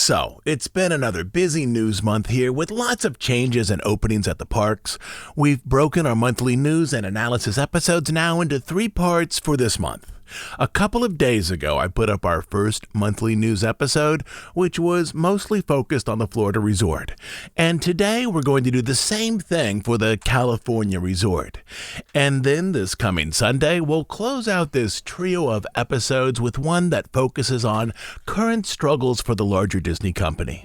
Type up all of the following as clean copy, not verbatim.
So, it's been another busy news month here with lots of changes and openings at the parks. We've broken our monthly news and analysis episodes now into 3 parts for this month. A couple of days ago, I put up our first monthly news episode, which was mostly focused on the Florida resort. And today, we're going to do the same thing for the California resort. And then this coming Sunday, we'll close out this trio of episodes with one that focuses on current struggles for the larger Disney company.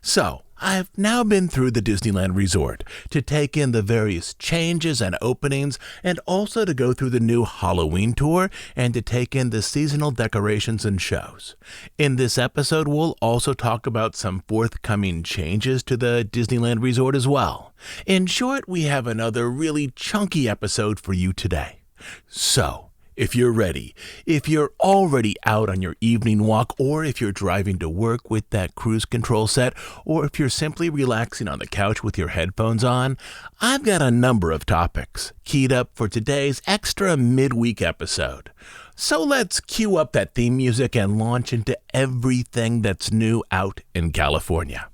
So, I've now been through the Disneyland Resort to take in the various changes and openings, and also to go through the new Halloween tour and to take in the seasonal decorations and shows. In this episode, we'll also talk about some forthcoming changes to the Disneyland Resort as well. In short, we have another really chunky episode for you today. So, if you're ready, if you're already out on your evening walk, or if you're driving to work with that cruise control set, or if you're simply relaxing on the couch with your headphones on, I've got a number of topics keyed up for today's extra midweek episode. So let's cue up that theme music and launch into everything that's new out in California.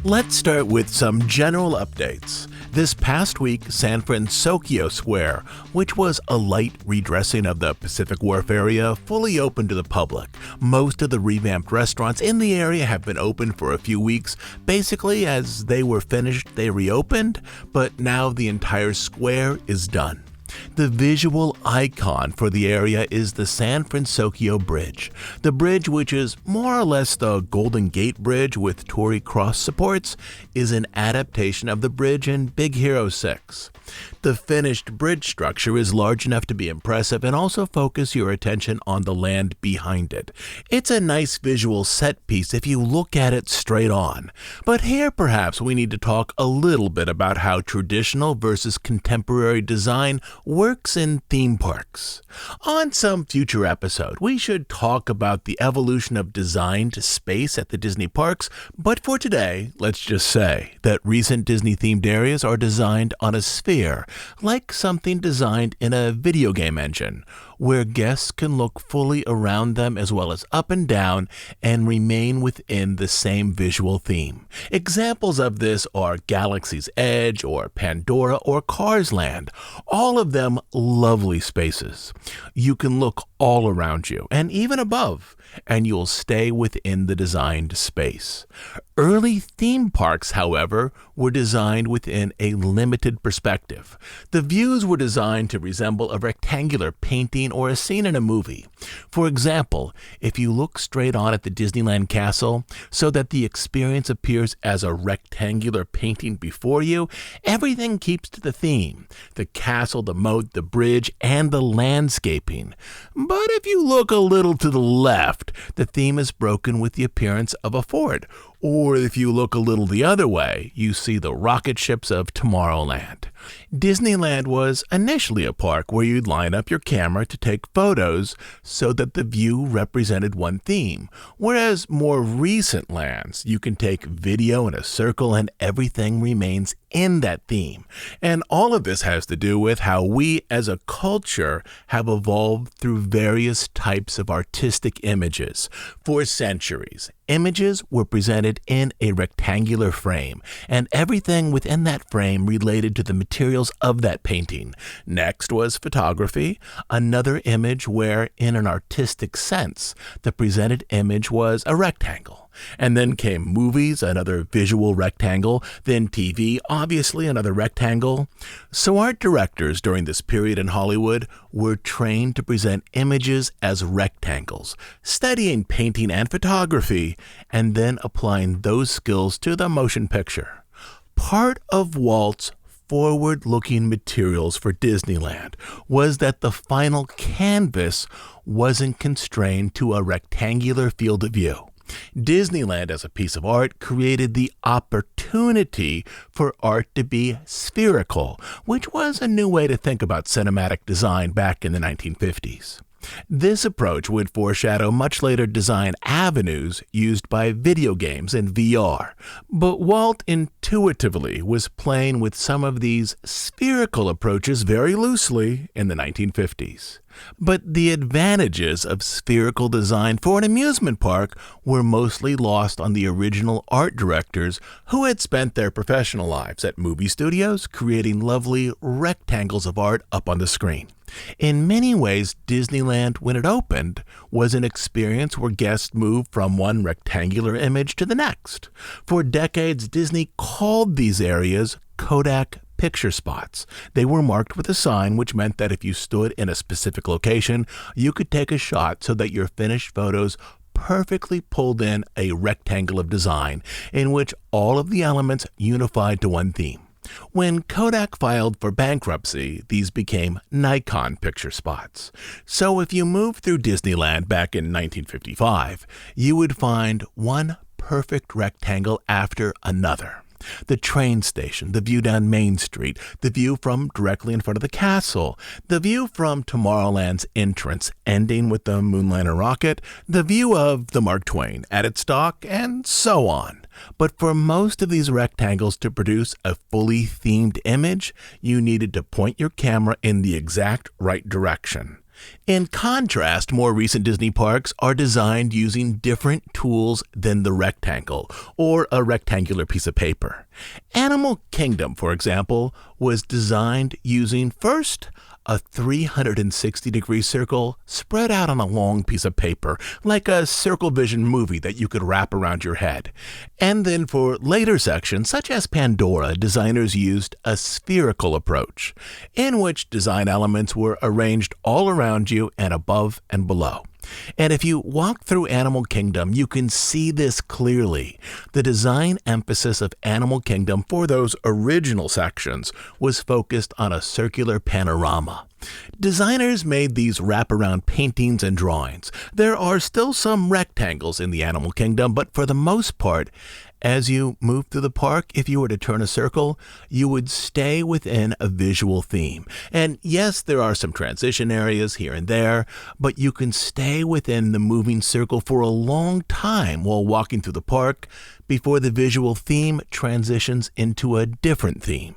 Let's start with some general updates. This past week, San Francisco Square, which was a light redressing of the Pacific Wharf area, fully opened to the public. Most of the revamped restaurants in the area have been open for a few weeks. Basically, as they were finished, they reopened, but now the entire square is done. The visual icon for the area is the San Francisco Bridge. The bridge, which is more or less the Golden Gate Bridge with Torrey Cross supports, is an adaptation of the bridge in Big Hero 6. The finished bridge structure is large enough to be impressive and also focus your attention on the land behind it. It's a nice visual set piece if you look at it straight on. But here perhaps we need to talk a little bit about how traditional versus contemporary design works in theme parks. On some future episode, we should talk about the evolution of designed space at the Disney parks, but for today, let's just say that recent Disney-themed areas are designed on a sphere, like something designed in a video game engine, where guests can look fully around them as well as up and down and remain within the same visual theme. Examples of this are Galaxy's Edge or Pandora or Cars Land, all of them lovely spaces. You can look all around you and even above, and you'll stay within the designed space. Early theme parks, however, were designed within a limited perspective. The views were designed to resemble a rectangular painting or a scene in a movie. For example, if you look straight on at the Disneyland Castle so that the experience appears as a rectangular painting before you, everything keeps to the theme: the castle, the moat, the bridge, and the landscaping. But if you look a little to the left, the theme is broken with the appearance of a fort. Or if you look a little the other way, you see the rocket ships of Tomorrowland. Disneyland was initially a park where you'd line up your camera to take photos so that the view represented one theme, whereas more recent lands, you can take video in a circle and everything remains in that theme. And all of this has to do with how we as a culture have evolved through various types of artistic images. For centuries, images were presented in a rectangular frame, and everything within that frame related to the materials of that painting. Next was photography, another image where, in an artistic sense, the presented image was a rectangle. And then came movies, another visual rectangle, then TV, obviously another rectangle. So art directors during this period in Hollywood were trained to present images as rectangles, studying painting and photography, and then applying those skills to the motion picture. Part of Walt's forward-looking materials for Disneyland was that the final canvas wasn't constrained to a rectangular field of view. Disneyland as a piece of art created the opportunity for art to be spherical, which was a new way to think about cinematic design back in the 1950s. This approach would foreshadow much later design avenues used by video games and VR, but Walt intuitively was playing with some of these spherical approaches very loosely in the 1950s. But the advantages of spherical design for an amusement park were mostly lost on the original art directors who had spent their professional lives at movie studios creating lovely rectangles of art up on the screen. In many ways, Disneyland, when it opened, was an experience where guests moved from one rectangular image to the next. For decades, Disney called these areas Kodak picture spots. They were marked with a sign which meant that if you stood in a specific location, you could take a shot so that your finished photos perfectly pulled in a rectangle of design in which all of the elements unified to one theme. When Kodak filed for bankruptcy, these became Nikon picture spots. So if you moved through Disneyland back in 1955, you would find one perfect rectangle after another. The train station, the view down Main Street, the view from directly in front of the castle, the view from Tomorrowland's entrance ending with the Moonliner rocket, the view of the Mark Twain at its dock, and so on. But for most of these rectangles to produce a fully themed image, you needed to point your camera in the exact right direction. In contrast, more recent Disney parks are designed using different tools than the rectangle, or a rectangular piece of paper. Animal Kingdom, for example, was designed using first a 360-degree circle spread out on a long piece of paper, like a circle vision movie that you could wrap around your head. And then for later sections, such as Pandora, designers used a spherical approach, in which design elements were arranged all around you and above and below. And if you walk through Animal Kingdom, you can see this clearly. The design emphasis of Animal Kingdom for those original sections was focused on a circular panorama. Designers made these wraparound paintings and drawings. There are still some rectangles in the Animal Kingdom, but for the most part, as you move through the park, if you were to turn a circle, you would stay within a visual theme. And yes, there are some transition areas here and there, but you can stay within the moving circle for a long time while walking through the park before the visual theme transitions into a different theme.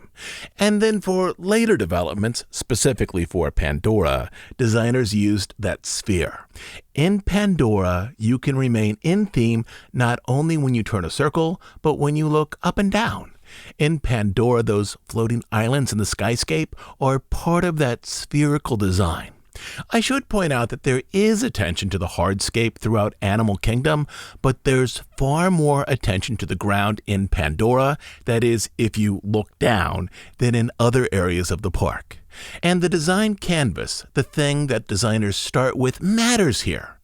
And then for later developments, specifically for Pandora, designers used that sphere. In Pandora, you can remain in theme not only when you turn a circle, but when you look up and down. In Pandora, those floating islands in the skyscape are part of that spherical design. I should point out that there is attention to the hardscape throughout Animal Kingdom, but there's far more attention to the ground in Pandora, that is, if you look down, than in other areas of the park. And the design canvas, the thing that designers start with, matters here.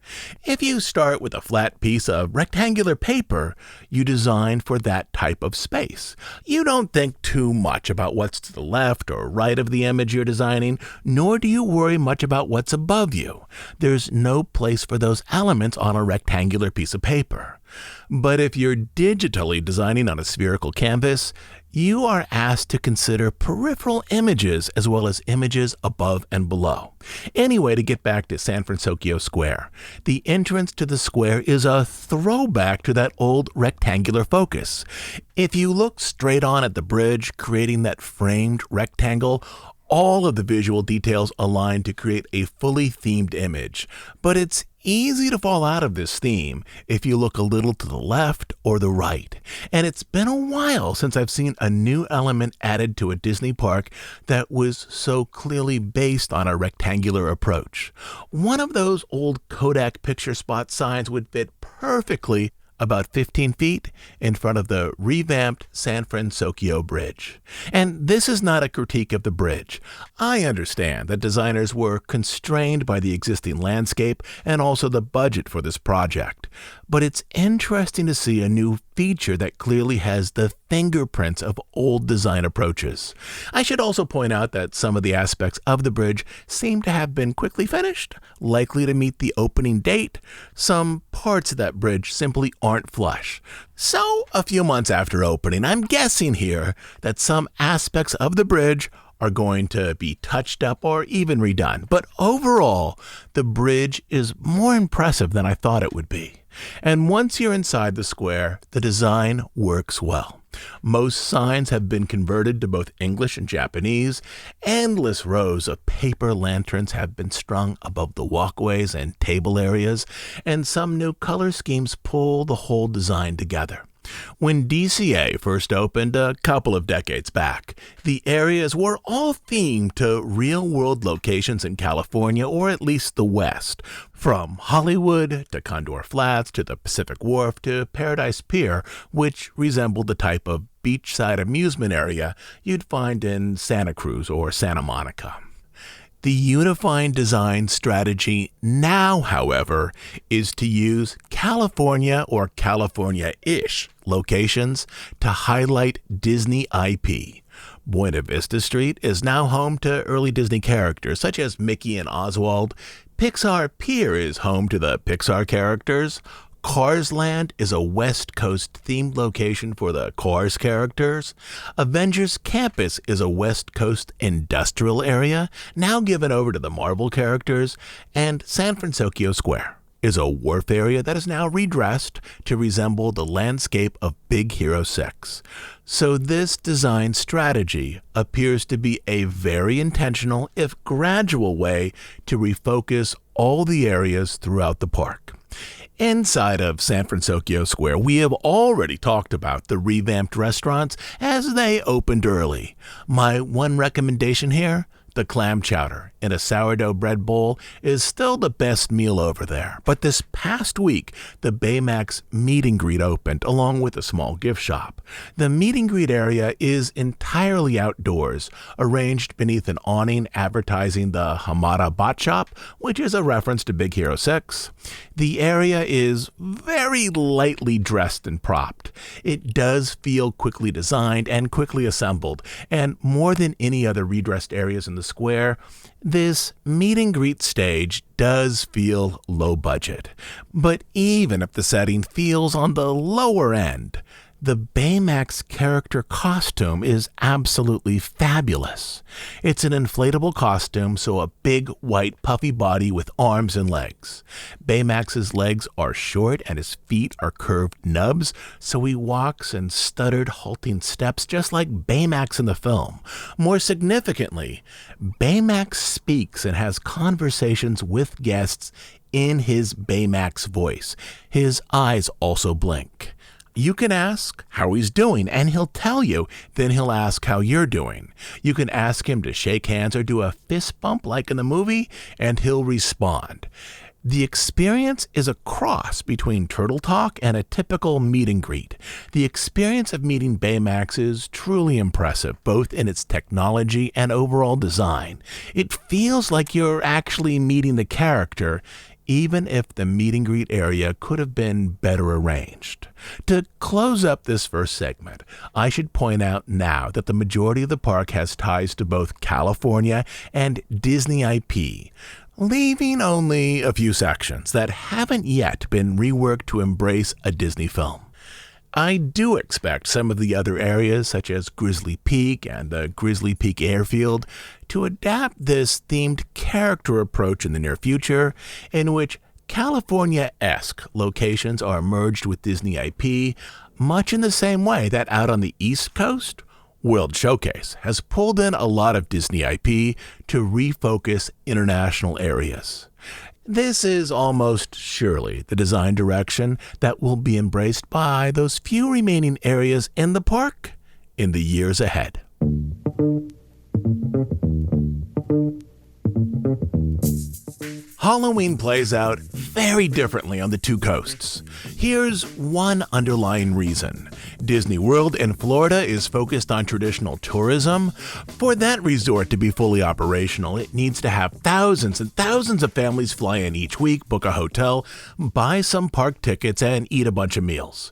If you start with a flat piece of rectangular paper, you design for that type of space. You don't think too much about what's to the left or right of the image you're designing, nor do you worry much about what's above you. There's no place for those elements on a rectangular piece of paper. But if you're digitally designing on a spherical canvas, you are asked to consider peripheral images as well as images above and below. Anyway, to get back to San Francisco Square, the entrance to the square is a throwback to that old rectangular focus. If you look straight on at the bridge, creating that framed rectangle, all of the visual details align to create a fully themed image. But it's easy to fall out of this theme if you look a little to the left or the right. And it's been a while since I've seen a new element added to a Disney park that was so clearly based on a rectangular approach. One of those old Kodak picture spot signs would fit perfectly about 15 feet in front of the revamped San Francisco Bridge. And this is not a critique of the bridge. I understand that designers were constrained by the existing landscape and also the budget for this project. But it's interesting to see a new feature that clearly has the fingerprints of old design approaches. I should also point out that some of the aspects of the bridge seem to have been quickly finished, likely to meet the opening date. Some parts of that bridge simply aren't flush. So, a few months after opening, I'm guessing here that some aspects of the bridge are going to be touched up or even redone. But overall, the bridge is more impressive than I thought it would be. And once you're inside the square, the design works well. Most signs have been converted to both English and Japanese. Endless rows of paper lanterns have been strung above the walkways and table areas, and some new color schemes pull the whole design together. When DCA first opened a couple of decades back, the areas were all themed to real-world locations in California, or at least the West, from Hollywood to Condor Flats to the Pacific Wharf to Paradise Pier, which resembled the type of beachside amusement area you'd find in Santa Cruz or Santa Monica. The unifying design strategy now, however, is to use California or California-ish locations to highlight Disney IP. Buena Vista Street is now home to early Disney characters such as Mickey and Oswald. Pixar Pier is home to the Pixar characters. Cars Land is a West Coast themed location for the Cars characters. Avengers Campus is a West Coast industrial area, now given over to the Marvel characters. And San Francisco Square is a wharf area that is now redressed to resemble the landscape of Big Hero 6. So this design strategy appears to be a very intentional, if gradual way to refocus all the areas throughout the park. Inside of San Francisco Square, we have already talked about the revamped restaurants as they opened early. My one recommendation here, the clam chowder in a sourdough bread bowl, is still the best meal over there. But this past week, the Baymax Meet and Greet opened along with a small gift shop. The Meet and Greet area is entirely outdoors, arranged beneath an awning advertising the Hamada Bot Shop, which is a reference to Big Hero 6. The area is very lightly dressed and propped. It does feel quickly designed and quickly assembled, and more than any other redressed areas in the square, this meet and greet stage does feel low budget. But even if the setting feels on the lower end, the Baymax character costume is absolutely fabulous. It's an inflatable costume, so a big, white, puffy body with arms and legs. Baymax's legs are short and his feet are curved nubs, so he walks in stuttered, halting steps just like Baymax in the film. More significantly, Baymax speaks and has conversations with guests in his Baymax voice. His eyes also blink. You can ask how he's doing, and he'll tell you. Then he'll ask how you're doing. You can ask him to shake hands or do a fist bump like in the movie, and he'll respond. The experience is a cross between Turtle Talk and a typical meet and greet. The experience of meeting Baymax is truly impressive, both in its technology and overall design. It feels like you're actually meeting the character, even if the meet and greet area could have been better arranged. To close up this first segment, I should point out now that the majority of the park has ties to both California and Disney IP, leaving only a few sections that haven't yet been reworked to embrace a Disney film. I do expect some of the other areas, such as Grizzly Peak and the Grizzly Peak Airfield, to adapt this themed character approach in the near future, in which California-esque locations are merged with Disney IP, much in the same way that out on the East Coast, World Showcase has pulled in a lot of Disney IP to refocus international areas. This is almost surely the design direction that will be embraced by those few remaining areas in the park in the years ahead. Halloween plays out very differently on the two coasts. Here's one underlying reason. Disney World in Florida is focused on traditional tourism. For that resort to be fully operational, it needs to have thousands and thousands of families fly in each week, book a hotel, buy some park tickets, and eat a bunch of meals.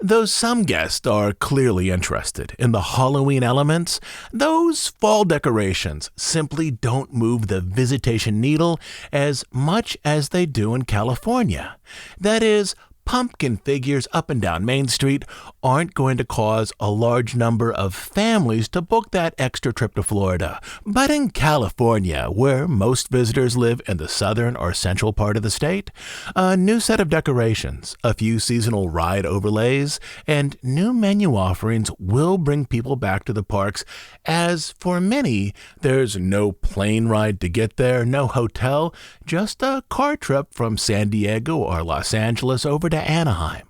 Though some guests are clearly interested in the Halloween elements, those fall decorations simply don't move the visitation needle as much as they do in California. That is, pumpkin figures up and down Main Street aren't going to cause a large number of families to book that extra trip to Florida. But in California, where most visitors live in the southern or central part of the state, a new set of decorations, a few seasonal ride overlays, and new menu offerings will bring people back to the parks, as for many, there's no plane ride to get there, no hotel, just a car trip from San Diego or Los Angeles over to Anaheim.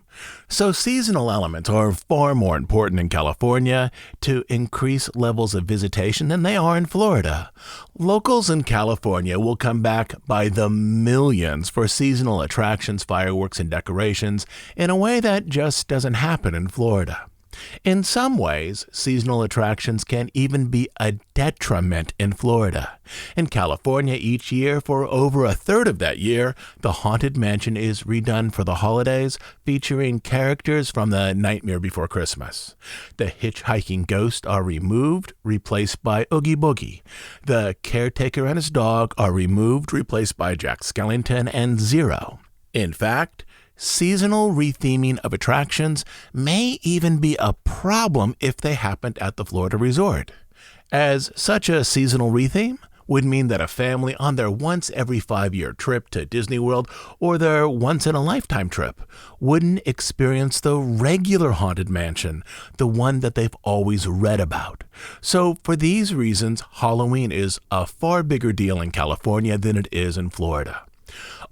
So seasonal elements are far more important in California to increase levels of visitation than they are in Florida. Locals in California will come back by the millions for seasonal attractions, fireworks, and decorations in a way that just doesn't happen in Florida. In some ways, seasonal attractions can even be a detriment in Florida. In California, each year, for over a third of that year, the Haunted Mansion is redone for the holidays, featuring characters from The Nightmare Before Christmas. The hitchhiking ghosts are removed, replaced by Oogie Boogie. The caretaker and his dog are removed, replaced by Jack Skellington and Zero. In fact, seasonal retheming of attractions may even be a problem if they happened at the Florida resort, as such a seasonal retheme would mean that a family on their once every 5-year trip to Disney World or their once-in-a-lifetime trip wouldn't experience the regular Haunted Mansion, the one that they've always read about. So for these reasons, Halloween is a far bigger deal in California than it is in Florida.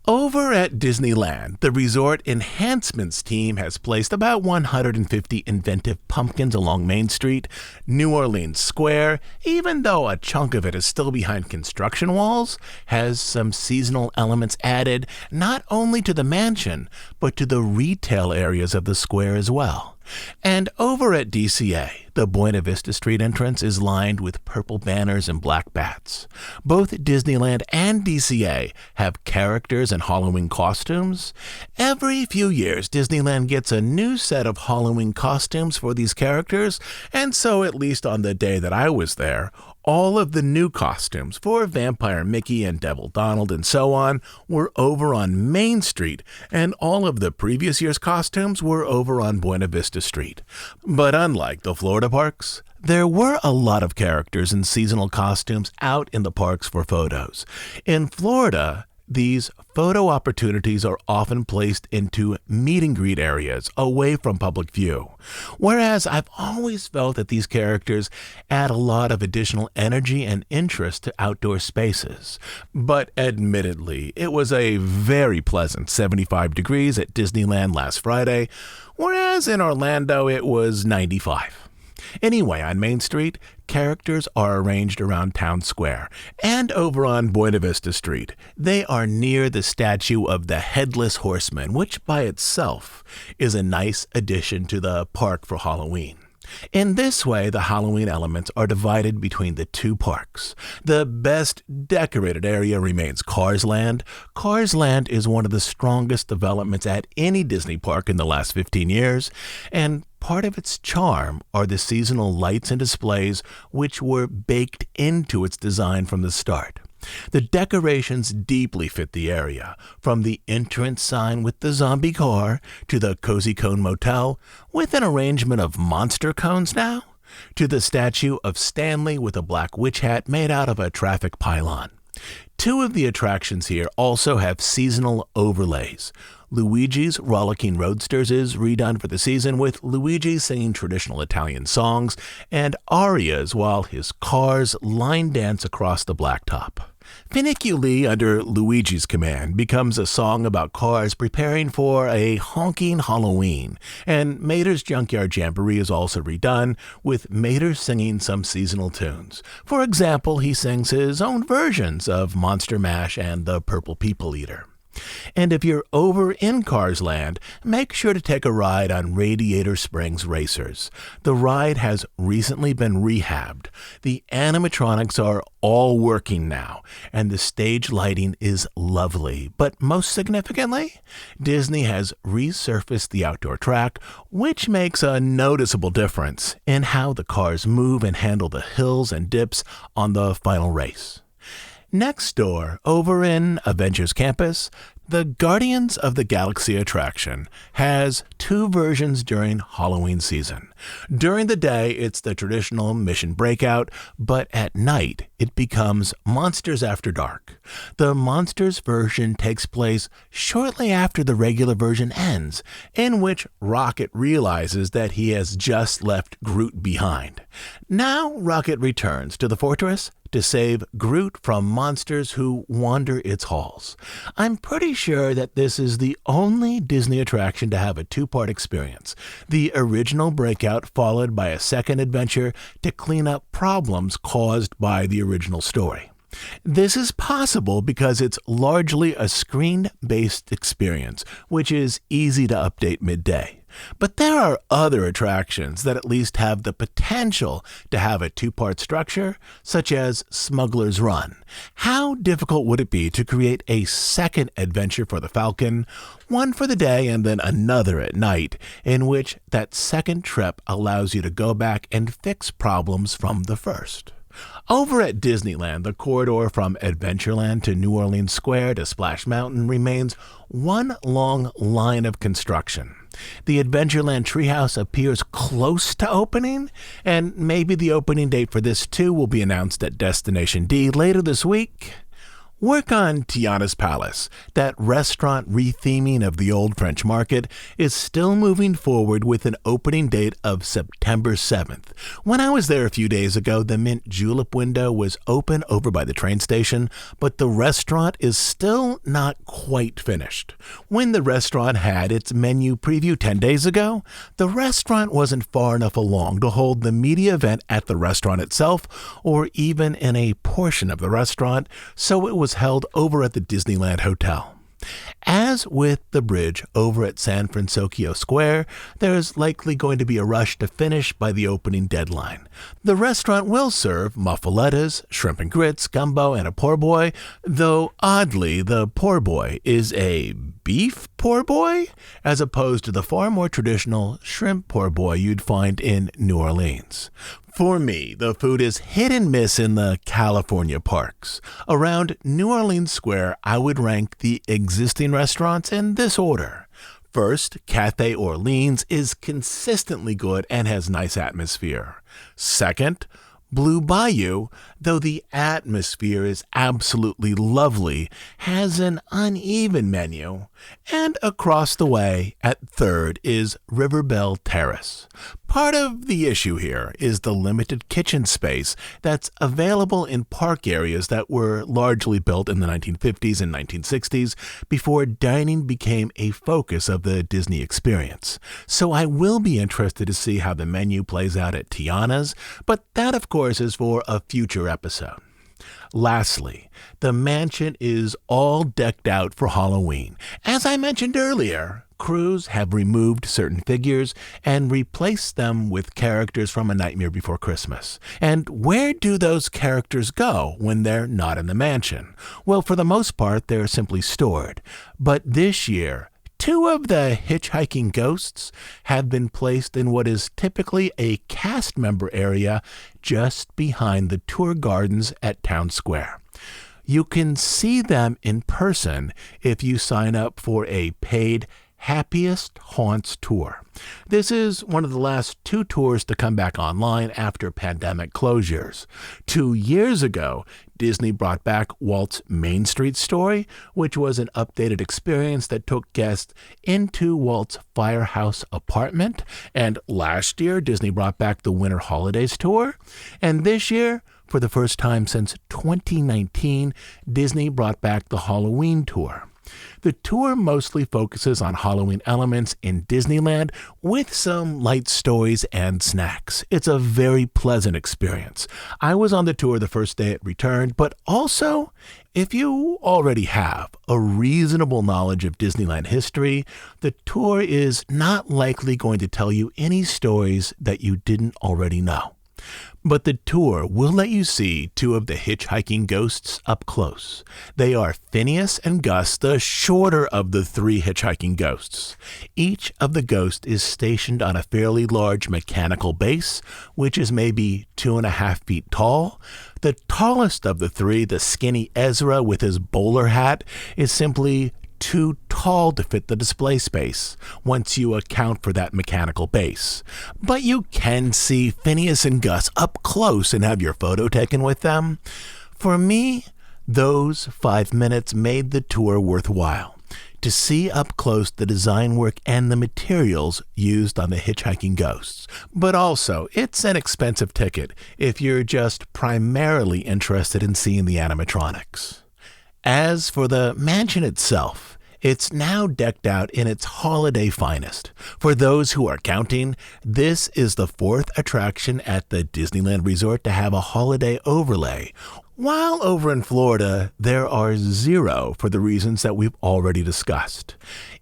Over at Disneyland, the resort enhancements team has placed about 150 inventive pumpkins along Main Street, New Orleans Square, even though a chunk of it is still behind construction walls, has some seasonal elements added not only to the mansion, but to the retail areas of the square as well. And over at DCA, the Buena Vista Street entrance is lined with purple banners and black bats. Both Disneyland and DCA have characters and Halloween costumes. Every few years, Disneyland gets a new set of Halloween costumes for these characters, and so at least on the day that I was there, all of the new costumes for Vampire Mickey and Devil Donald and so on were over on Main Street, and all of the previous year's costumes were over on Buena Vista Street. But unlike the Florida parks, there were a lot of characters in seasonal costumes out in the parks for photos. In Florida, these photo opportunities are often placed into meet and greet areas away from public view, whereas I've always felt that these characters add a lot of additional energy and interest to outdoor spaces. But admittedly, it was a very pleasant 75 degrees at Disneyland last Friday, whereas in Orlando it was 95. Anyway, on Main Street, characters are arranged around Town Square, and over on Buena Vista Street, they are near the statue of the Headless Horseman, which by itself is a nice addition to the park for Halloween. In this way, the Halloween elements are divided between the two parks. The best decorated area remains Cars Land. Cars Land is one of the strongest developments at any Disney park in the last 15 years, and part of its charm are the seasonal lights and displays which were baked into its design from the start. The decorations deeply fit the area, from the entrance sign with the zombie car to the Cozy Cone Motel with an arrangement of monster cones now, to the statue of Stanley with a black witch hat made out of a traffic pylon. Two of the attractions here also have seasonal overlays. Luigi's Rollicking Roadsters is redone for the season, with Luigi singing traditional Italian songs and arias while his cars line dance across the blacktop. Funiculi under Luigi's command becomes a song about cars preparing for a honking Halloween, and Mater's Junkyard Jamboree is also redone, with Mater singing some seasonal tunes. For example, he sings his own versions of Monster Mash and the Purple People Eater. And if you're over in Cars Land, make sure to take a ride on Radiator Springs Racers. The ride has recently been rehabbed. The animatronics are all working now, and the stage lighting is lovely. But most significantly, Disney has resurfaced the outdoor track, which makes a noticeable difference in how the cars move and handle the hills and dips on the final race. Next door, over in Avengers Campus, The Guardians of the Galaxy attraction has two versions during Halloween season. During the day, it's the traditional Mission Breakout, but at night, it becomes Monsters After Dark. The Monsters version takes place shortly after the regular version ends, in which Rocket realizes that he has just left Groot behind. Now, Rocket returns to the fortress to save Groot from monsters who wander its halls. I'm pretty sure that this is the only Disney attraction to have a two-part experience. The original Breakout followed by a second adventure to clean up problems caused by the original story. This is possible because it's largely a screen-based experience, which is easy to update midday. But there are other attractions that at least have the potential to have a two-part structure, such as Smuggler's Run. How difficult would it be to create a second adventure for the Falcon, one for the day and then another at night, in which that second trip allows you to go back and fix problems from the first? Over at Disneyland, the corridor from Adventureland to New Orleans Square to Splash Mountain remains one long line of construction. The Adventureland Treehouse appears close to opening, and maybe the opening date for this too will be announced at Destination D later this week. Work on Tiana's Palace, that restaurant retheming of the old French market, is still moving forward with an opening date of September 7th. When I was there a few days ago, the mint julep window was open over by the train station, but the restaurant is still not quite finished. When the restaurant had its menu preview 10 days ago, the restaurant wasn't far enough along to hold the media event at the restaurant itself, or even in a portion of the restaurant, so it was held over at the Disneyland Hotel. As with the bridge over at San Francisco Square, there is likely going to be a rush to finish by the opening deadline. The restaurant will serve muffalettas, shrimp and grits, gumbo, and a poor boy, though oddly, the poor boy is a beef poor boy, as opposed to the far more traditional shrimp poor boy you'd find in New Orleans. For me, the food is hit and miss in the California parks. Around New Orleans Square, I would rank the existing restaurants in this order. First, Cafe Orleans is consistently good and has nice atmosphere. Second, Blue Bayou, though the atmosphere is absolutely lovely, has an uneven menu. And across the way, at third, is Riverbell Terrace. Part of the issue here is the limited kitchen space that's available in park areas that were largely built in the 1950s and 1960s before dining became a focus of the Disney experience. So I will be interested to see how the menu plays out at Tiana's, but that, of course, is for a future episode. Lastly, the mansion is all decked out for Halloween. As I mentioned earlier, crews have removed certain figures and replaced them with characters from A Nightmare Before Christmas. And where do those characters go when they're not in the mansion? Well, for the most part, they're simply stored. But this year, two of the hitchhiking ghosts have been placed in what is typically a cast member area just behind the tour gardens at Town Square. You can see them in person if you sign up for a paid Happiest Haunts tour. This is one of the last two tours to come back online after pandemic closures. 2 years ago, Disney brought back Walt's Main Street Story, which was an updated experience that took guests into Walt's firehouse apartment. And last year, Disney brought back the Winter Holidays tour. And this year, for the first time since 2019, Disney brought back the Halloween tour. The tour mostly focuses on Halloween elements in Disneyland with some light stories and snacks. It's a very pleasant experience. I was on the tour the first day it returned, but also, if you already have a reasonable knowledge of Disneyland history, the tour is not likely going to tell you any stories that you didn't already know. But the tour will let you see two of the hitchhiking ghosts up close. They are Phineas and Gus, the shorter of the three hitchhiking ghosts. Each of the ghosts is stationed on a fairly large mechanical base, which is maybe 2.5 feet tall. The tallest of the three, the skinny Ezra with his bowler hat, is simply too tall to fit the display space once you account for that mechanical base. But you can see Phineas and Gus up close and have your photo taken with them. For me, those 5 minutes made the tour worthwhile. To see up close the design work and the materials used on the hitchhiking ghosts. But also, it's an expensive ticket if you're just primarily interested in seeing the animatronics. As for the mansion itself, it's now decked out in its holiday finest. For those who are counting, this is the 4th attraction at the Disneyland Resort to have a holiday overlay. While over in Florida, there are 0 for the reasons that we've already discussed.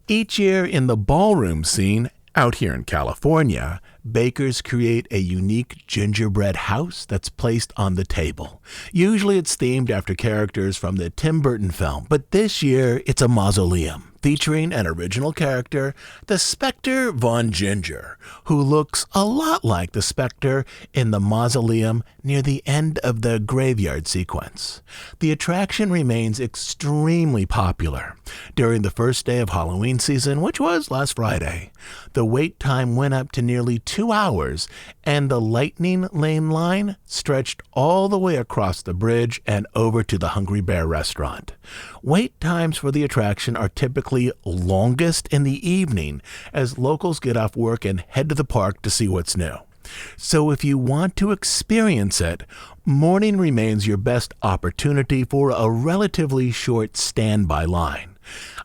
Each year in the ballroom scene, out here in California, bakers create a unique gingerbread house that's placed on the table. Usually it's themed after characters from the Tim Burton film, but this year it's a mausoleum featuring an original character, the Spectre Von Ginger, who looks a lot like the Spectre in the mausoleum near the end of the graveyard sequence. The attraction remains extremely popular. During the first day of Halloween season, which was last Friday, the wait time went up to nearly 2 hours, and the Lightning Lane line stretched all the way across the bridge and over to the Hungry Bear restaurant. Wait times for the attraction are typically longest in the evening as locals get off work and head to the park to see what's new. So if you want to experience it, morning remains your best opportunity for a relatively short standby line.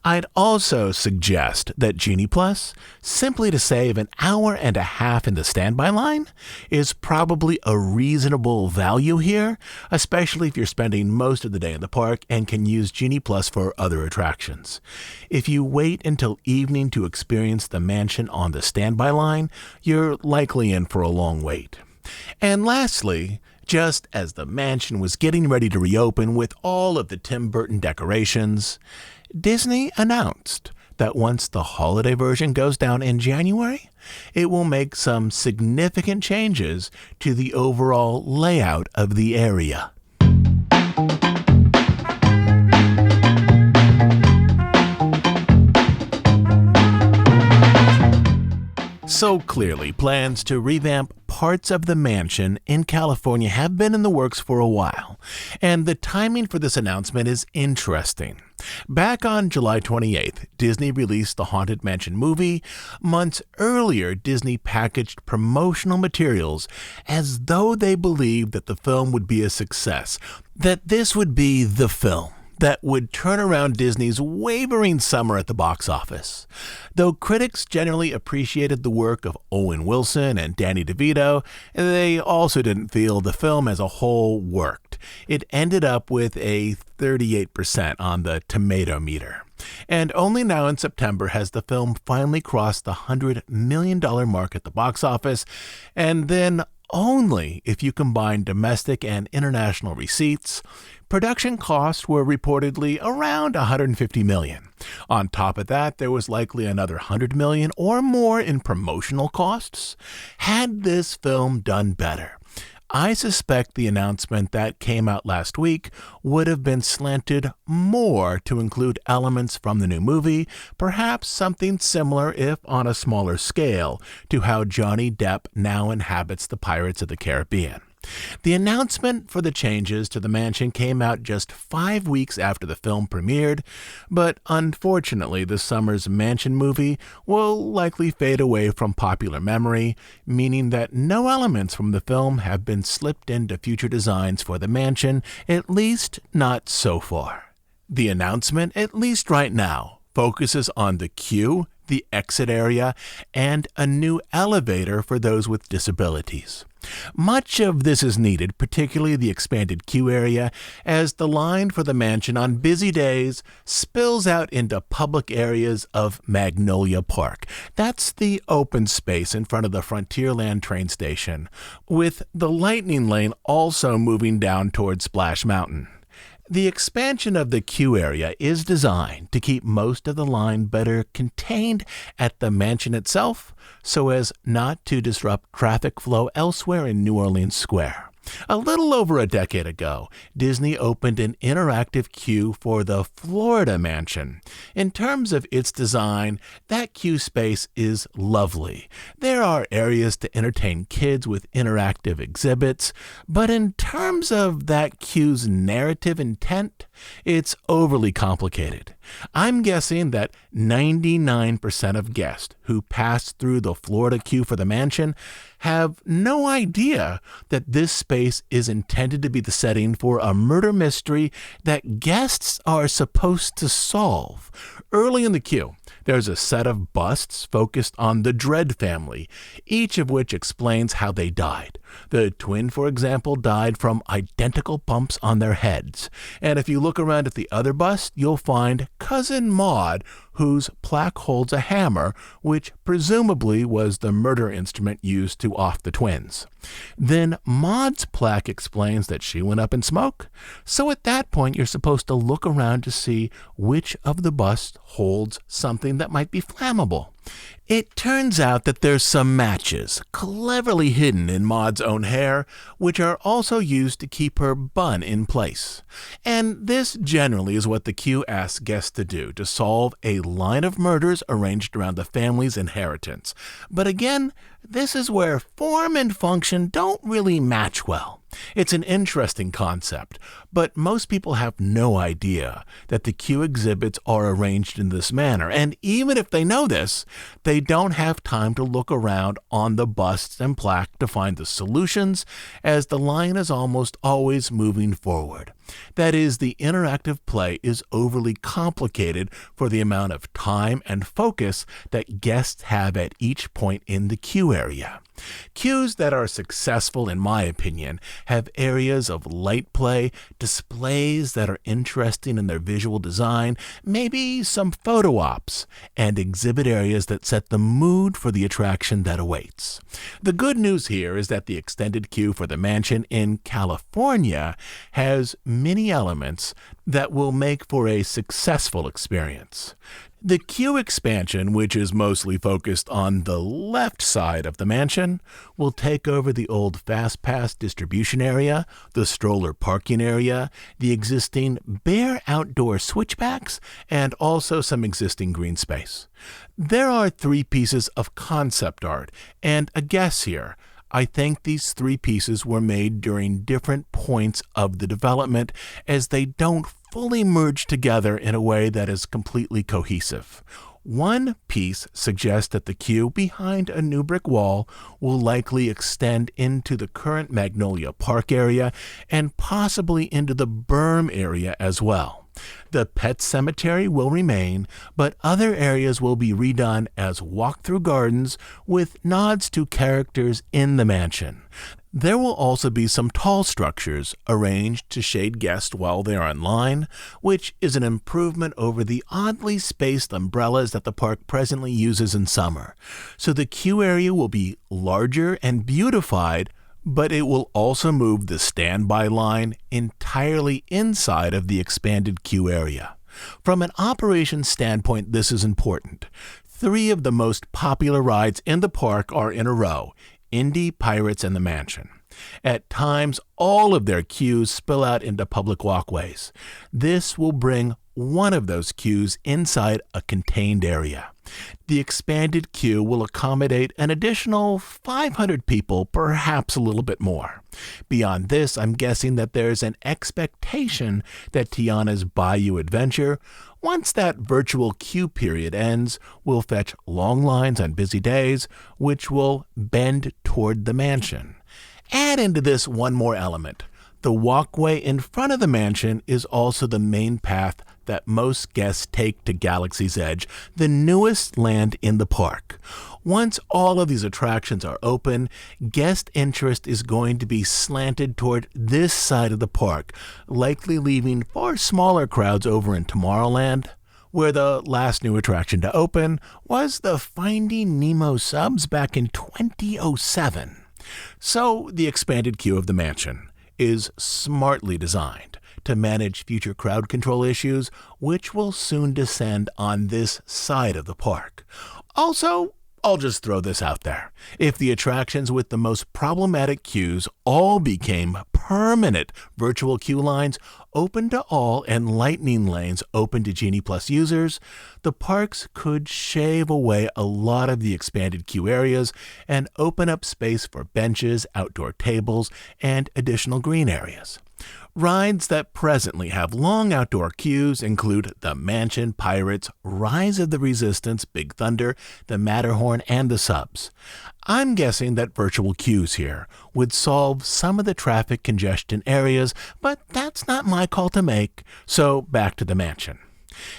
I'd also suggest that Genie Plus, simply to save an hour and a half in the standby line, is probably a reasonable value here, especially if you're spending most of the day in the park and can use Genie Plus for other attractions. If you wait until evening to experience the mansion on the standby line, you're likely in for a long wait. And lastly, just as the mansion was getting ready to reopen with all of the Tim Burton decorations, Disney announced that once the holiday version goes down in January, it will make some significant changes to the overall layout of the area. So clearly, plans to revamp parts of the mansion in California have been in the works for a while, and the timing for this announcement is interesting. Back on July 28th, Disney released the Haunted Mansion movie. Months earlier, Disney packaged promotional materials as though they believed that the film would be a success, that this would be the film that would turn around Disney's wavering summer at the box office. Though critics generally appreciated the work of Owen Wilson and Danny DeVito, they also didn't feel the film as a whole worked. It ended up with a 38% on the tomato meter. And only now in September has the film finally crossed the $100 million mark at the box office, and then only if you combine domestic and international receipts. Production costs were reportedly around $150 million. On top of that, there was likely another $100 million or more in promotional costs. Had this film done better, I suspect the announcement that came out last week would have been slanted more to include elements from the new movie, perhaps something similar, if on a smaller scale, to how Johnny Depp now inhabits the Pirates of the Caribbean. The announcement for the changes to the mansion came out just 5 weeks after the film premiered, but unfortunately this summer's mansion movie will likely fade away from popular memory, meaning that no elements from the film have been slipped into future designs for the mansion, at least not so far. The announcement, at least right now, focuses on the queue, the exit area, and a new elevator for those with disabilities. Much of this is needed, particularly the expanded queue area, as the line for the mansion on busy days spills out into public areas of Magnolia Park. That's the open space in front of the Frontierland train station, with the Lightning Lane also moving down toward Splash Mountain. The expansion of the queue area is designed to keep most of the line better contained at the mansion itself, so as not to disrupt traffic flow elsewhere in New Orleans Square. A little over a decade ago, Disney opened an interactive queue for the Florida Mansion. In terms of its design, that queue space is lovely. There are areas to entertain kids with interactive exhibits, but in terms of that queue's narrative intent, it's overly complicated. I'm guessing that 99% of guests who pass through the Florida queue for the mansion have no idea that this space is intended to be the setting for a murder mystery that guests are supposed to solve. Early in the queue, there's a set of busts focused on the Dredd family, each of which explains how they died. The twin, for example, died from identical bumps on their heads. And if you look around at the other bust, you'll find Cousin Maud, whose plaque holds a hammer, which presumably was the murder instrument used to off the twins. Then Maud's plaque explains that she went up in smoke. So at that point, you're supposed to look around to see which of the busts holds something that might be flammable. It turns out that there's some matches, cleverly hidden in Maud's own hair, which are also used to keep her bun in place. And this generally is what the queue asks guests to do, to solve a line of murders arranged around the family's inheritance. But again, this is where form and function don't really match well. It's an interesting concept, but most people have no idea that the queue exhibits are arranged in this manner, and even if they know this, they don't have time to look around on the busts and plaque to find the solutions, as the line is almost always moving forward. That is, the interactive play is overly complicated for the amount of time and focus that guests have at each point in the queue area. Queues that are successful, in my opinion, have areas of light play, displays that are interesting in their visual design, maybe some photo ops, and exhibit areas that set the mood for the attraction that awaits. The good news here is that the extended queue for the mansion in California has many elements that will make for a successful experience. The queue expansion, which is mostly focused on the left side of the mansion, will take over the old Fast Pass distribution area, the stroller parking area, the existing bare outdoor switchbacks, and also some existing green space. There are 3 pieces of concept art, and a guess here. I think these 3 pieces were made during different points of the development, as they don't fully merge together in a way that is completely cohesive. One piece suggests that the queue behind a new brick wall will likely extend into the current Magnolia Park area and possibly into the berm area as well. The pet cemetery will remain, but other areas will be redone as walk-through gardens with nods to characters in the mansion. There will also be some tall structures arranged to shade guests while they are in line, which is an improvement over the oddly spaced umbrellas that the park presently uses in summer. So the queue area will be larger and beautified, but it will also move the standby line entirely inside of the expanded queue area. From an operations standpoint, this is important. 3 of the most popular rides in the park are in a row: Indy, Pirates, and the Mansion. At times, all of their queues spill out into public walkways. This will bring one of those queues inside a contained area. The expanded queue will accommodate an additional 500 people, perhaps a little bit more. Beyond this, I'm guessing that there's an expectation that Tiana's Bayou Adventure, once that virtual queue period ends, will fetch long lines on busy days, which will bend toward the mansion. Add into this one more element. The walkway in front of the mansion is also the main path that most guests take to Galaxy's Edge, the newest land in the park. Once all of these attractions are open, guest interest is going to be slanted toward this side of the park, likely leaving far smaller crowds over in Tomorrowland, where the last new attraction to open was the Finding Nemo subs back in 2007. So the expanded queue of the mansion is smartly designed to manage future crowd control issues, which will soon descend on this side of the park. Also, I'll just throw this out there. If the attractions with the most problematic queues all became permanent virtual queue lines open to all and lightning lanes open to Genie Plus users, the parks could shave away a lot of the expanded queue areas and open up space for benches, outdoor tables, and additional green areas. Rides that presently have long outdoor queues include the Mansion, Pirates, Rise of the Resistance, Big Thunder, the Matterhorn, and the Subs. I'm guessing that virtual queues here would solve some of the traffic congestion areas, but that's not my call to make, so back to the Mansion.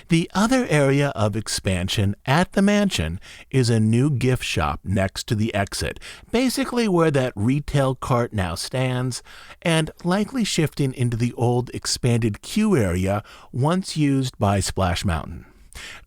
The other area of expansion at the Mansion is a new gift shop next to the exit, basically where that retail cart now stands, and likely shifting into the old expanded queue area once used by Splash Mountain.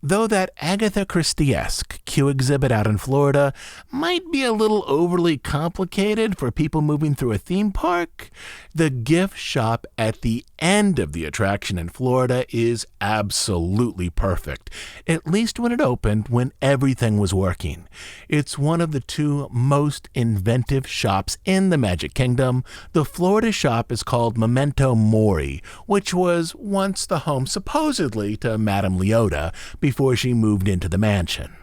Though that Agatha Christie-esque queue exhibit out in Florida might be a little overly complicated for people moving through a theme park, the gift shop at the end of the attraction in Florida is absolutely perfect, at least when it opened when everything was working. It's one of the two most inventive shops in the Magic Kingdom. The Florida shop is called Memento Mori, which was once the home supposedly to Madame Leota before she moved into the mansion.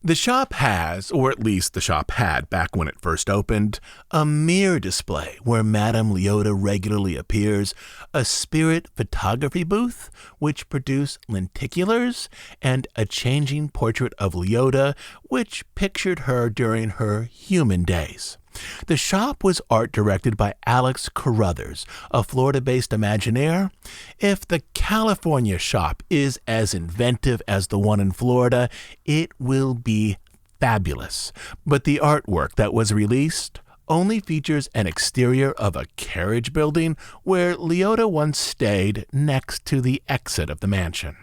The shop has, or at least the shop had back when it first opened, a mirror display where Madame Leota regularly appears, a spirit photography booth which produced lenticulars, and a changing portrait of Leota which pictured her during her human days. The shop was art directed by Alex Carruthers, a Florida-based Imagineer. If the California shop is as inventive as the one in Florida, it will be fabulous. But the artwork that was released only features an exterior of a carriage building where Leota once stayed next to the exit of the mansion.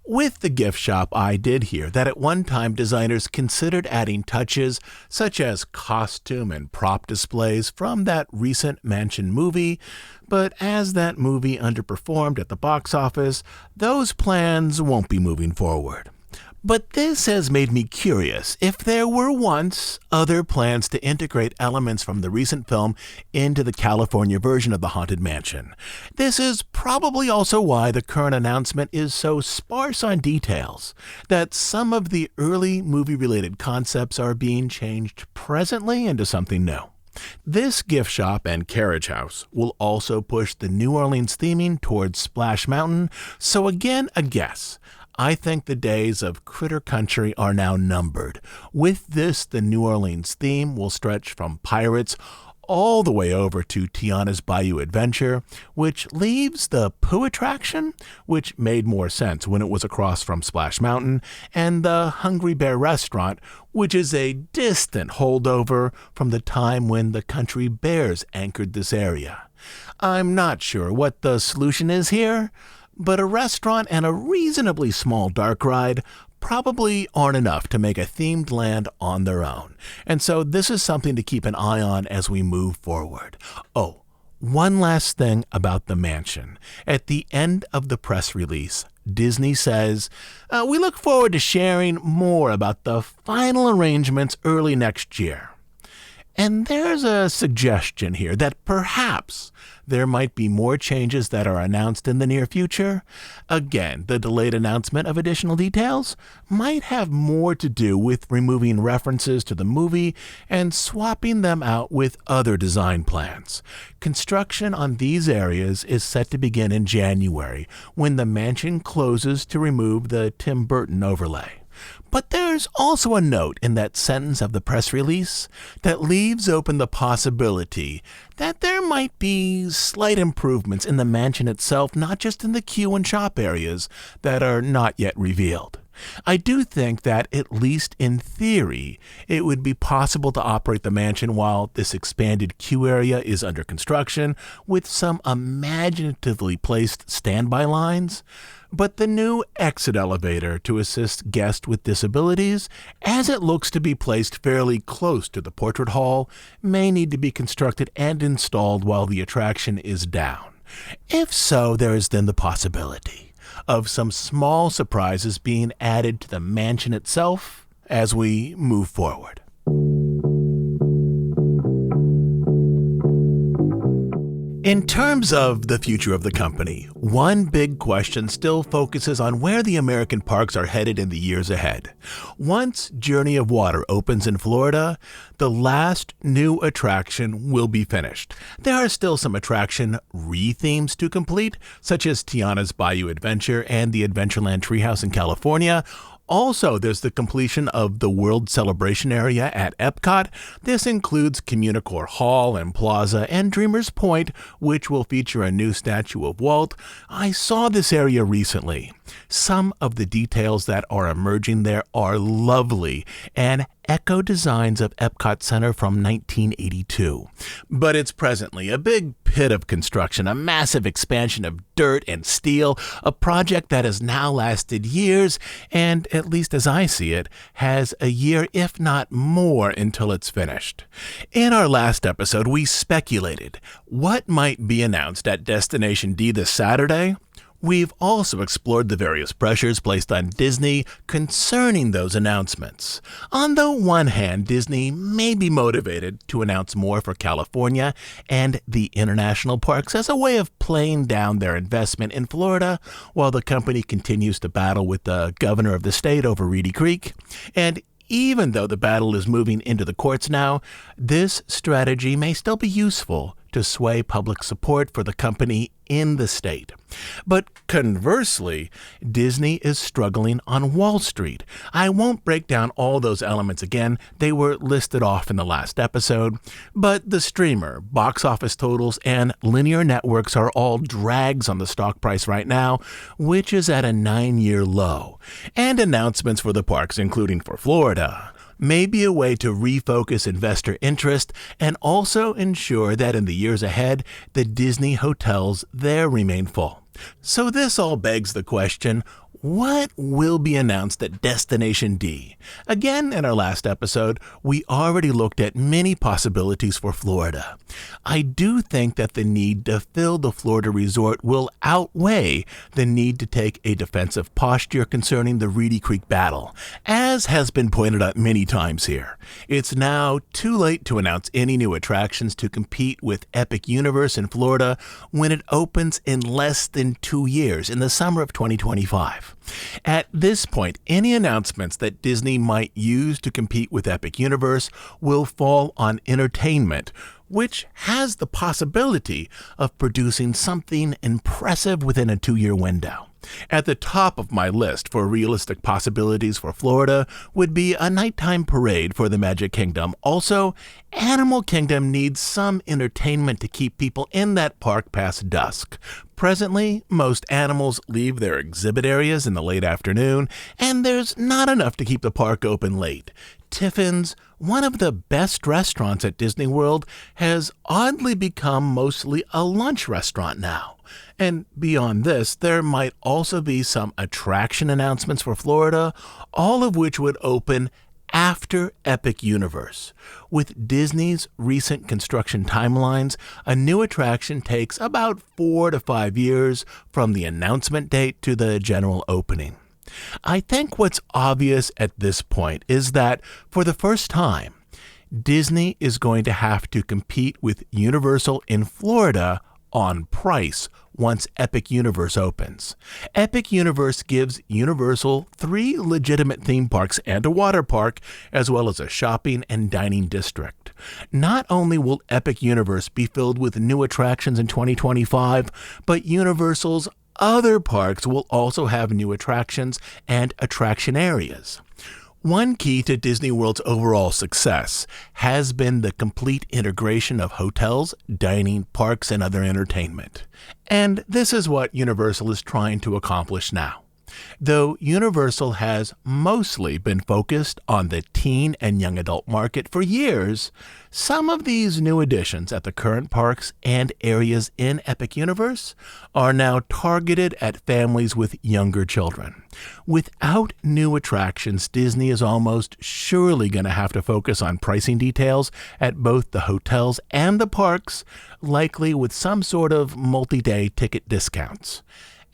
With the gift shop, I did hear that at one time designers considered adding touches such as costume and prop displays from that recent Mansion movie, but as that movie underperformed at the box office, those plans won't be moving forward. But this has made me curious if there were once other plans to integrate elements from the recent film into the California version of the Haunted Mansion. This is probably also why the current announcement is so sparse on details, that some of the early movie-related concepts are being changed presently into something new. This gift shop and carriage house will also push the New Orleans theming towards Splash Mountain, so again, a guess. I think the days of Critter Country are now numbered. With this, the New Orleans theme will stretch from Pirates all the way over to Tiana's Bayou Adventure, which leaves the Pooh attraction, which made more sense when it was across from Splash Mountain, and the Hungry Bear restaurant, which is a distant holdover from the time when the Country Bears anchored this area. I'm not sure what the solution is here, but a restaurant and a reasonably small dark ride probably aren't enough to make a themed land on their own. And so this is something to keep an eye on as we move forward. Oh, one last thing about the mansion. At the end of the press release, Disney says, "We look forward to sharing more about the final arrangements early next year." And there's a suggestion here that perhaps there might be more changes that are announced in the near future. Again, the delayed announcement of additional details might have more to do with removing references to the movie and swapping them out with other design plans. Construction on these areas is set to begin in January, when the mansion closes to remove the Tim Burton overlay. But there's also a note in that sentence of the press release that leaves open the possibility that there might be slight improvements in the mansion itself, not just in the queue and shop areas, that are not yet revealed. I do think that, at least in theory, it would be possible to operate the mansion while this expanded queue area is under construction with some imaginatively placed standby lines. But the new exit elevator to assist guests with disabilities, as it looks to be placed fairly close to the portrait hall, may need to be constructed and installed while the attraction is down. If so, there is then the possibility of some small surprises being added to the mansion itself as we move forward. In terms of the future of the company, one big question still focuses on where the American parks are headed in the years ahead. Once Journey of Water opens in Florida, the last new attraction will be finished. There are still some attraction re-themes to complete, such as Tiana's Bayou Adventure and the Adventureland Treehouse in California. Also, there's the completion of the World Celebration Area at Epcot. This includes Communicore Hall and Plaza and Dreamers Point, which will feature a new statue of Walt. I saw this area recently. Some of the details that are emerging there are lovely and echo designs of Epcot Center from 1982. But it's presently a big pit of construction, a massive expansion of dirt and steel, a project that has now lasted years and, at least as I see it, has a year, if not more, until it's finished. In our last episode, we speculated what might be announced at Destination D this Saturday. We've also explored the various pressures placed on Disney concerning those announcements. On the one hand, Disney may be motivated to announce more for California and the international parks as a way of playing down their investment in Florida, while the company continues to battle with the governor of the state over Reedy Creek. And even though the battle is moving into the courts now, this strategy may still be useful to sway public support for the company in the state. But conversely, Disney is struggling on Wall Street. I won't break down all those elements again. They were listed off in the last episode. But the streamer, box office totals, and linear networks are all drags on the stock price right now, which is at a 9-year low. And announcements for the parks, including for Florida, may be a way to refocus investor interest and also ensure that in the years ahead, the Disney hotels there remain full. So this all begs the question, what will be announced at Destination D? Again, in our last episode, we already looked at many possibilities for Florida. I do think that the need to fill the Florida resort will outweigh the need to take a defensive posture concerning the Reedy Creek battle, as has been pointed out many times here. It's now too late to announce any new attractions to compete with Epic Universe in Florida when it opens in less than 2 years, in the summer of 2025. At this point, any announcements that Disney might use to compete with Epic Universe will fall on entertainment, which has the possibility of producing something impressive within a 2-year window. At the top of my list for realistic possibilities for Florida would be a nighttime parade for the Magic Kingdom. Also, Animal Kingdom needs some entertainment to keep people in that park past dusk. Presently, most animals leave their exhibit areas in the late afternoon, and there's not enough to keep the park open late. Tiffin's, one of the best restaurants at Disney World, has oddly become mostly a lunch restaurant now. And beyond this, there might also be some attraction announcements for Florida, all of which would open after Epic Universe. With Disney's recent construction timelines, a new attraction takes about 4 to 5 years from the announcement date to the general opening. I think what's obvious at this point is that, for the first time, Disney is going to have to compete with Universal in Florida on price once Epic Universe opens. Epic Universe gives Universal 3 legitimate theme parks and a water park, as well as a shopping and dining district. Not only will Epic Universe be filled with new attractions in 2025, but Universal's other parks will also have new attractions and attraction areas. One key to Disney World's overall success has been the complete integration of hotels, dining, parks, and other entertainment. And this is what Universal is trying to accomplish now. Though Universal has mostly been focused on the teen and young adult market for years, some of these new additions at the current parks and areas in Epic Universe are now targeted at families with younger children. Without new attractions, Disney is almost surely going to have to focus on pricing details at both the hotels and the parks, likely with some sort of multi-day ticket discounts.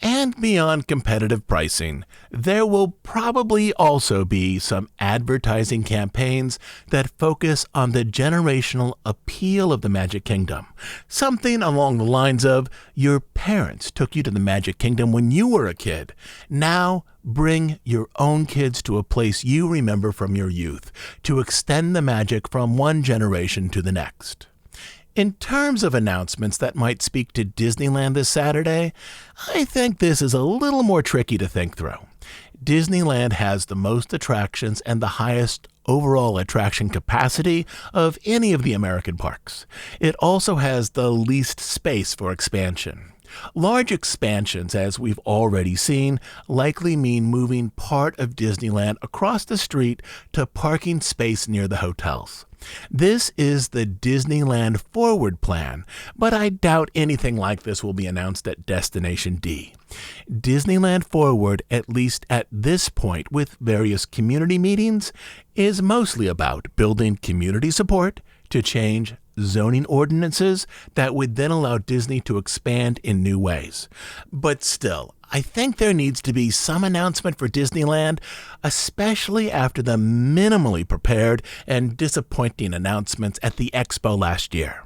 And beyond competitive pricing, there will probably also be some advertising campaigns that focus on the generational appeal of the Magic Kingdom. Something along the lines of, your parents took you to the Magic Kingdom when you were a kid. Now, bring your own kids to a place you remember from your youth to extend the magic from one generation to the next. In terms of announcements that might speak to Disneyland this Saturday, I think this is a little more tricky to think through. Disneyland has the most attractions and the highest overall attraction capacity of any of the American parks. It also has the least space for expansion. Large expansions, as we've already seen, likely mean moving part of Disneyland across the street to parking space near the hotels. This is the Disneyland Forward plan, but I doubt anything like this will be announced at Destination D. Disneyland Forward, at least at this point with various community meetings, is mostly about building community support to change zoning ordinances that would then allow Disney to expand in new ways. But still, I think there needs to be some announcement for Disneyland, especially after the minimally prepared and disappointing announcements at the Expo last year.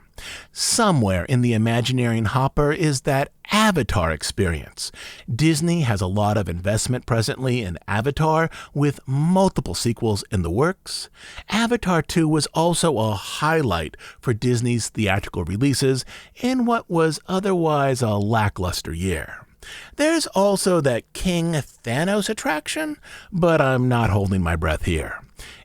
Somewhere in the Imagineering hopper is that Avatar experience. Disney has a lot of investment presently in Avatar, with multiple sequels in the works. Avatar 2 was also a highlight for Disney's theatrical releases in what was otherwise a lackluster year. There's also that King Thanos attraction, but I'm not holding my breath here.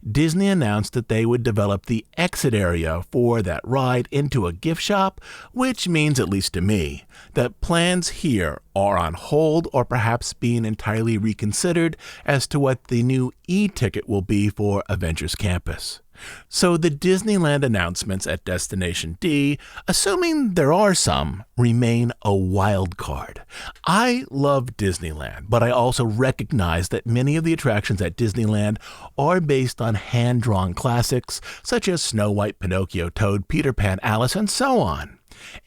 Disney announced that they would develop the exit area for that ride into a gift shop, which means, at least to me, that plans here are on hold or perhaps being entirely reconsidered as to what the new e-ticket will be for Avengers Campus. So the Disneyland announcements at Destination D, assuming there are some, remain a wild card. I love Disneyland, but I also recognize that many of the attractions at Disneyland are based on hand-drawn classics such as Snow White, Pinocchio, Toad, Peter Pan, Alice, and so on.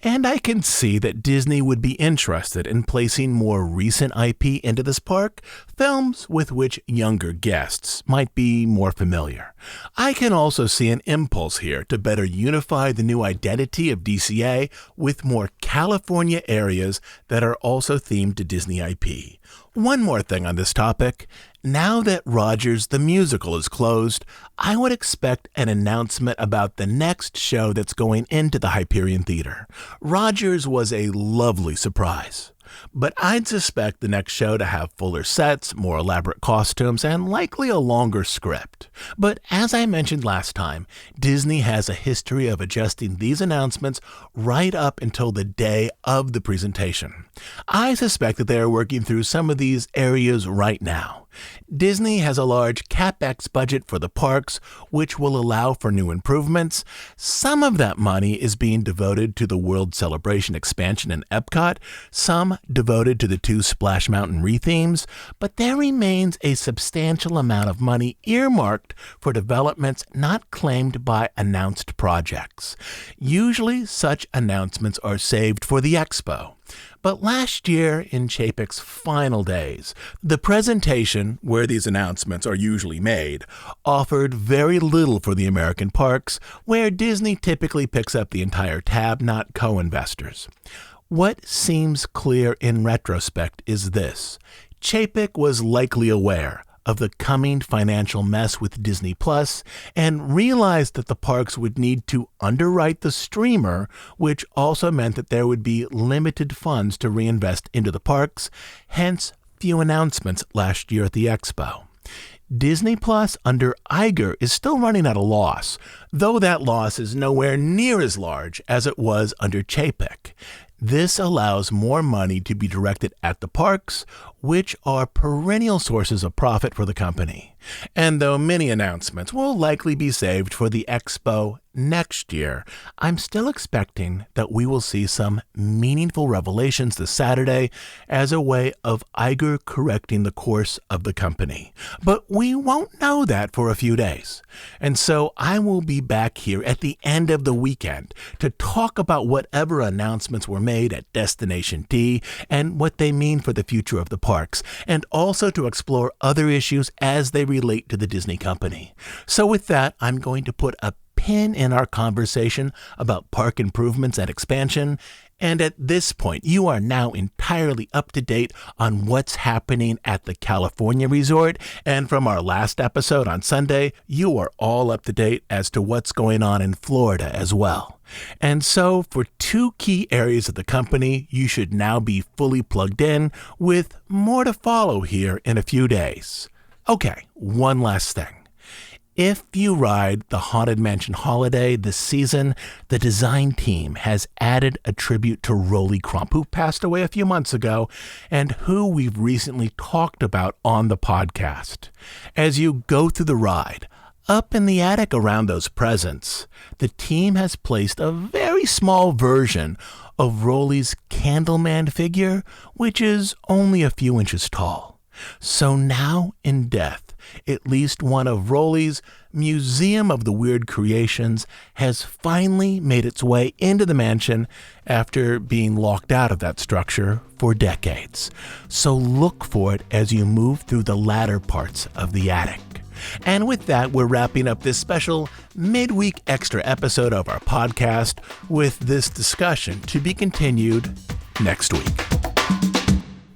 And I can see that Disney would be interested in placing more recent IP into this park, films with which younger guests might be more familiar. I can also see an impulse here to better unify the new identity of DCA with more California areas that are also themed to Disney IP. One more thing on this topic. Now that Rogers the Musical is closed, I would expect an announcement about the next show that's going into the Hyperion Theater. Rogers was a lovely surprise. But I'd suspect the next show to have fuller sets, more elaborate costumes, and likely a longer script. But as I mentioned last time, Disney has a history of adjusting these announcements right up until the day of the presentation. I suspect that they are working through some of these areas right now. Disney has a large CapEx budget for the parks, which will allow for new improvements. Some of that money is being devoted to the World Celebration expansion in Epcot, some devoted to the 2 Splash Mountain rethemes, but there remains a substantial amount of money earmarked for developments not claimed by announced projects. Usually, such announcements are saved for the Expo. But last year, in Chapek's final days, the presentation, where these announcements are usually made, offered very little for the American parks, where Disney typically picks up the entire tab, not co-investors. What seems clear in retrospect is this. Chapek was likely aware of the coming financial mess with Disney Plus and realized that the parks would need to underwrite the streamer, which also meant that there would be limited funds to reinvest into the parks, hence few announcements last year at the Expo. Disney Plus under Iger is still running at a loss, though that loss is nowhere near as large as it was under Chapek. This allows more money to be directed at the parks, which are perennial sources of profit for the company. And though many announcements will likely be saved for the Expo next year, I'm still expecting that we will see some meaningful revelations this Saturday as a way of Iger correcting the course of the company. But we won't know that for a few days. And so I will be back here at the end of the weekend to talk about whatever announcements were made at Destination D and what they mean for the future of the parks, and also to explore other issues as they relate to the Disney company. So with that, I'm going to put a pin in our conversation about park improvements and expansion. And at this point, you are now entirely up to date on what's happening at the California resort. And from our last episode on Sunday, you are all up to date as to what's going on in Florida as well. And so for two key areas of the company, you should now be fully plugged in, with more to follow here in a few days. Okay, one last thing. If you ride the Haunted Mansion holiday this season, the design team has added a tribute to Rolly Crump, who passed away a few months ago and who we've recently talked about on the podcast. As you go through the ride, up in the attic around those presents, the team has placed a very small version of Rolly's Candleman figure, which is only a few inches tall. So now in death, at least one of Rolly's Museum of the Weird Creations has finally made its way into the mansion after being locked out of that structure for decades. So look for it as you move through the latter parts of the attic. And with that, we're wrapping up this special midweek extra episode of our podcast with this discussion to be continued next week.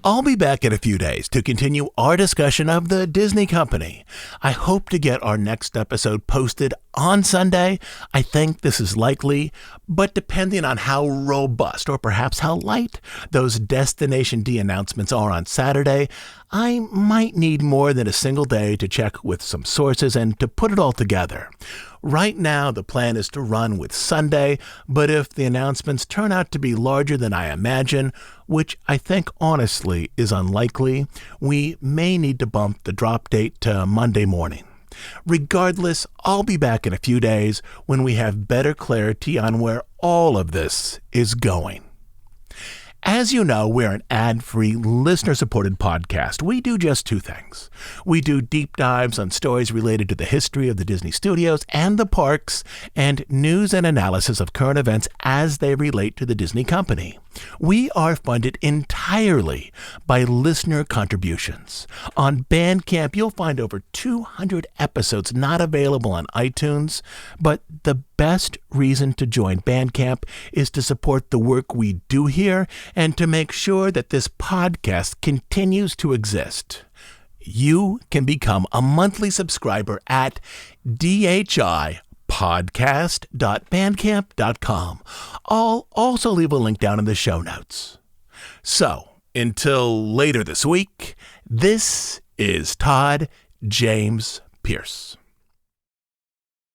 I'll be back in a few days to continue our discussion of the Disney company. I hope to get our next episode posted on Sunday. I think this is likely, but depending on how robust or perhaps how light those Destination D announcements are on Saturday, I might need more than a single day to check with some sources and to put it all together. Right now, the plan is to run with Sunday, but if the announcements turn out to be larger than I imagine, which I think honestly is unlikely, we may need to bump the drop date to Monday morning. Regardless, I'll be back in a few days when we have better clarity on where all of this is going. As you know, we're an ad-free, listener-supported podcast. We do just two things. We do deep dives on stories related to the history of the Disney studios and the parks, and news and analysis of current events as they relate to the Disney company. We are funded entirely by listener contributions. On Bandcamp, you'll find over 200 episodes not available on iTunes, but the best reason to join Bandcamp is to support the work we do here and to make sure that this podcast continues to exist. You can become a monthly subscriber at dhipodcast.bandcamp.com. I'll also leave a link down in the show notes. So, until later this week, this is Todd James Pierce.